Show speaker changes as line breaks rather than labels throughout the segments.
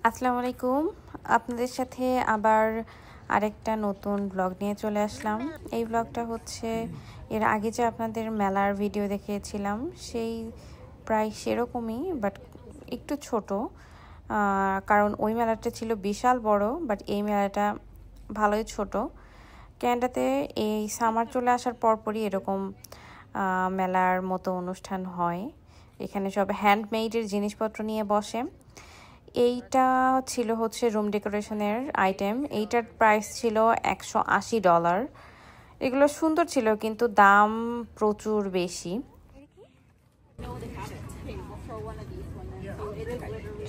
আসসালামু আলাইকুম। আপনাদের সাথে আবার আরেকটা নতুন ব্লগ নিয়ে চলে আসলাম। এই ব্লগটা হচ্ছে এর আগে যে আপনাদের মেলার ভিডিও দেখিয়েছিলাম সেই প্রায় সেরকমই, বাট একটু ছোট। কারণ ওই মেলাটা ছিল বিশাল বড়, বাট এই মেলাটা ভালোই ছোট। ক্যানাডাতে এই সামার চলে আসার পরপরই এরকম মেলার মতো অনুষ্ঠান হয়। এখানে সব হ্যান্ডমেডের জিনিসপত্র নিয়ে বসে। এইটা ছিল হচ্ছে রুম ডেকোরেশনের আইটেম। এইটার প্রাইস ছিল $180। এগুলো সুন্দর ছিল, কিন্তু দাম প্রচুর বেশি।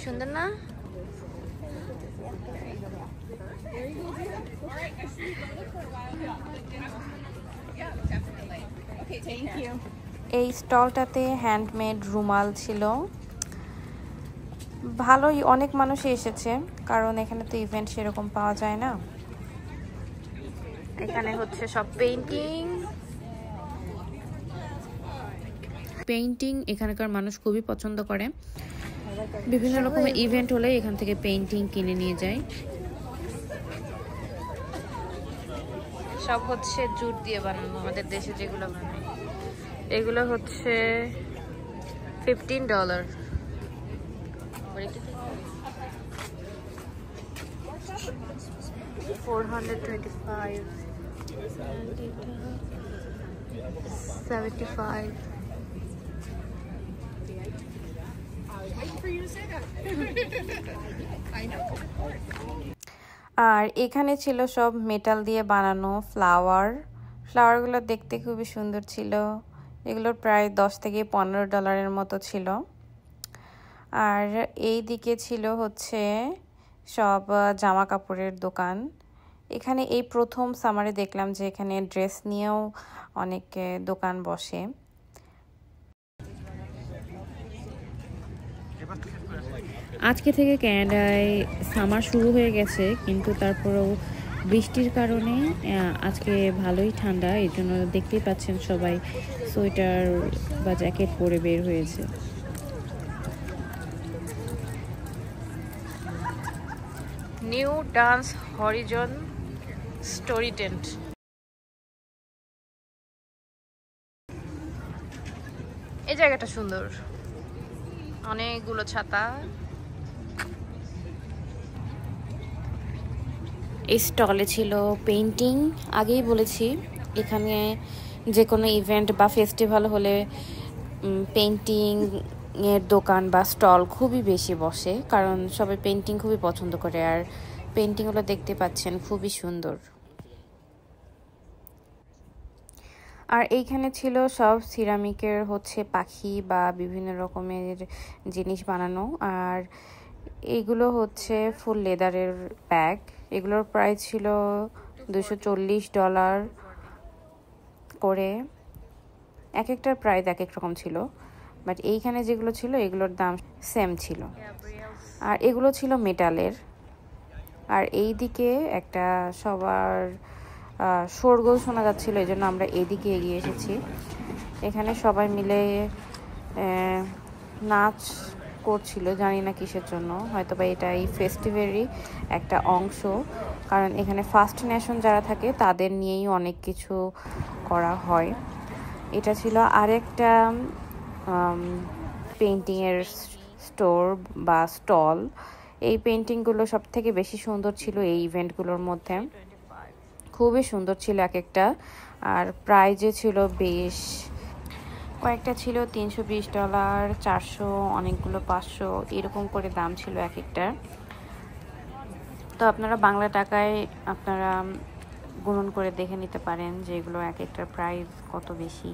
সুন্দর না? এই স্টলটাতে হ্যান্ডমেড রুমাল ছিল। ভালোই, অনেক মানুষই এসেছে, কারণ এখানে তো ইভেন্ট সেরকম পাওয়া যায় না। এখানে হচ্ছে সব পেইন্টিং এখানকার মানুষ খুবই পছন্দ করে। বিভিন্ন রকমের ইভেন্ট হলে এখান থেকে পেইন্টিং কিনে নিয়ে যায়। সব হচ্ছে জুট দিয়ে বানানো, আমাদের দেশে যেগুলো বানায়। এগুলো হচ্ছে $15। $425 $75। আর এখানে ছিল সব মেটাল দিয়ে বানানো ফ্লাওয়ারগুলো দেখতে খুবই সুন্দর ছিল। এগুলোর প্রায় $10 থেকে $15 মতো ছিল। আর এই দিকে ছিল হচ্ছে সব জামা কাপড়ের দোকান। এখানে এই প্রথম সামারে দেখলাম যে এখানে ড্রেস নিয়েও অনেক দোকান বসে। আজকে থেকে ক্যানাডায় সামার শুরু হয়ে গেছে, কিন্তু তারপরেও বৃষ্টির কারণে আজকে ভালোই ঠান্ডা। এই জন্য দেখতেই পাচ্ছেন সবাই সোয়েটার বা জ্যাকেট পরে বের হয়েছে। New dance Harijan story tent. এই জায়গাটা সুন্দর, অনেকগুলো ছাতা। এই স্টলে ছিল পেইন্টিং। আগেই বলেছি এখানে যে কোনো ইভেন্ট বা ফেস্টিভ্যাল হলে পেইন্টিং এর দোকান বা স্টল খুবই বেশি বসে, কারণ সবাই পেইন্টিং খুবই পছন্দ করে। আর পেইন্টিংগুলো দেখতে পাচ্ছেন খুবই সুন্দর। আর এইখানে ছিল সব সিরামিকের হচ্ছে পাখি বা বিভিন্ন রকমের জিনিস বানানো। আর এগুলো হচ্ছে ফুল লেদারের ব্যাগ। এগুলোর প্রাইস ছিল $240 করে। এক একটার প্রাইস এক এক রকম ছিল, বাট এইখানে যেগুলো ছিল এগুলোর দাম সেম ছিল। আর এগুলো ছিল মেটালের। আর এই দিকে একটা সবার শোরগোল শোনা যাচ্ছিল, এই জন্য আমরা এদিকে এগিয়ে এসেছি। এখানে সবাই মিলে নাচ করছিল, জানি না কিসের জন্য। হয়তো বা এটা এই ফেস্টিভ্যালেরই একটা অংশ, কারণ এখানে ফার্স্ট নেশন যারা থাকে তাদের নিয়েই অনেক কিছু করা হয়। এটা ছিল আরেকটা পেইন্টিংয়ের স্টোর বা স্টল। এই পেইন্টিংগুলো সব থেকে বেশি সুন্দর ছিল এই ইভেন্টগুলোর মধ্যে। খুবই সুন্দর ছিল এক একটা। আর প্রাইজে ছিল বেশ কয়েকটা ছিল $320, $400, অনেকগুলো $500, এরকম করে দাম ছিল এক একটার। তো আপনারা বাংলা টাকায় আপনারা গুণন করে দেখে নিতে পারেন যে এগুলো এক একটার প্রাইস কত বেশি।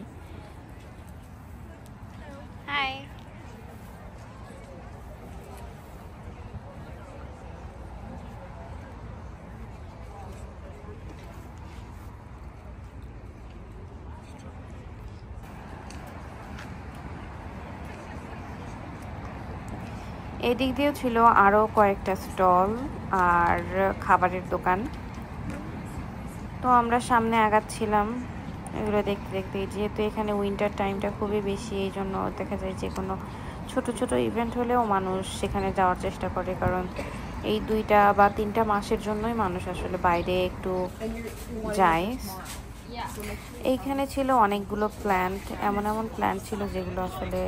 হাই। এদিক দিয়েও ছিল আরও কয়েকটা স্টল আর খাবারের দোকান। তো আমরা সামনে আগাচ্ছিলাম এগুলো দেখতে দেখতে। যেহেতু এখানে উইন্টার টাইমটা খুবই বেশি, এই জন্য দেখা যায় যে কোনো ছোট ছোট ইভেন্ট হলেও মানুষ সেখানে যাওয়ার চেষ্টা করে, কারণ এই 2টা বা 3টা মাসের জন্যই মানুষ আসলে বাইরে একটু যায়। এইখানে ছিল অনেকগুলো প্ল্যান্ট, এমন এমন প্ল্যান্ট ছিল যেগুলো আসলে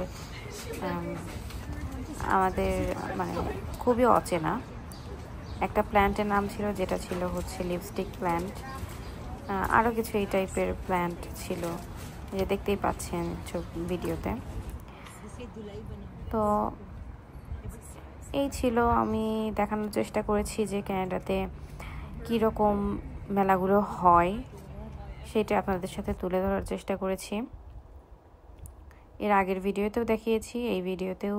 আমাদের মানে খুবই অচেনা। একটা প্ল্যান্টের নাম ছিল যেটা ছিল হচ্ছে লিপস্টিক প্ল্যান্ট, আরও কিছু এই টাইপের প্ল্যান্ট ছিল যে দেখতেই পাচ্ছেন ভিডিওতে। তো এই ছিল, আমি দেখানোর চেষ্টা করেছি যে ক্যানাডাতে কীরকম মেলাগুলো হয় সেটা আপনাদের সাথে তুলে ধরার চেষ্টা করেছি। এর আগের ভিডিওতেও দেখিয়েছি, এই ভিডিওতেও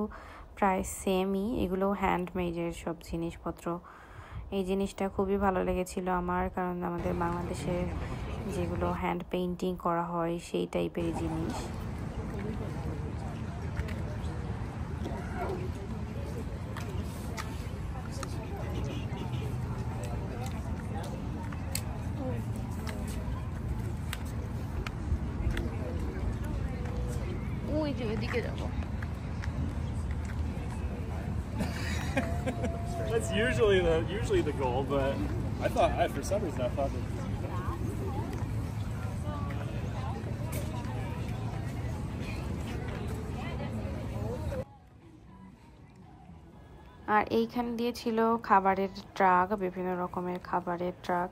প্রায় সেমই। এগুলো হ্যান্ডমেডের সব জিনিসপত্র। এই জিনিসটা খুবই ভালো লেগেছিল আমার, কারণ আমাদের বাংলাদেশে যেগুলো হ্যান্ড পেইন্টিং করা হয় সেই টাইপের জিনিস।
ওই যে ওইদিকে যাবো।
That's usually the goal, but for some reason I thought that.
আর এইখান দিয়ে ছিল খাবারের ট্রাক, বিভিন্ন রকমের খাবারের ট্রাক।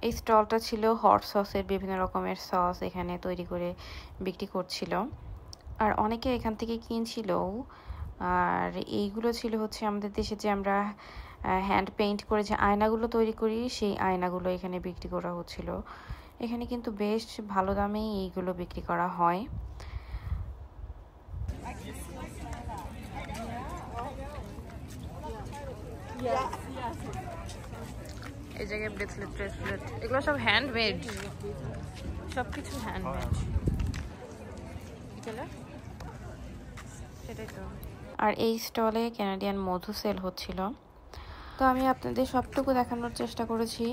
এই স্টলটা ছিল হট সসের, বিভিন্ন রকমের সস এখানে তৈরি করে বিক্রি করছিল, আর অনেকে এখান থেকে কিনছিল। আর এইগুলো ছিল হচ্ছে আমাদের দেশে যে আমরা হ্যান্ড পেইন্ট করে যে আয়নাগুলো তৈরি করি, সেই আয়নাগুলো এখানে বিক্রি করা হচ্ছিল। এখানে কিন্তু বেশ ভালো দামেই এইগুলো বিক্রি করা হয়। এই জায়গায় ব্রেসলেট এগুলো সব হ্যান্ডমেড, সবকিছু হ্যান্ডমেড। সেটাই তো। আর এই স্টলে ক্যানাডিয়ান মধু সেল হচ্ছিল। তো আমি আপনাদের সবটুকু দেখানোর চেষ্টা করেছি।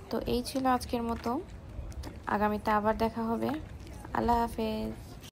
তো এই ছিল আজকের মতো, আগামীতে আবার দেখা হবে। আল্লাহ হাফেজ।